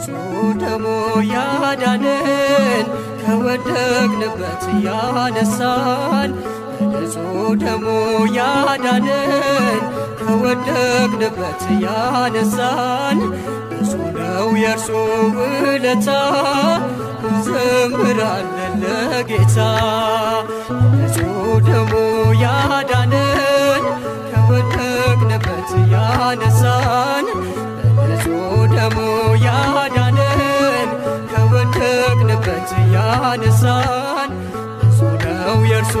በንጹሕ ደሙ ያዳነን ከወደቅንበት ያነሳን በንጹሕ ደሙ ያዳነን ከወደቅንበት ያነሳን ብዙ ነው የእርሱ ውለታ እንዘምራለን ለጌታ። በንጹሕ ደሙ ያዳነን ከወደቅንበት ያነሳን በንጹሕ ደሙ ያዳነን ከወደቅንበት ያነሳን ብዙ ነው የእርሱ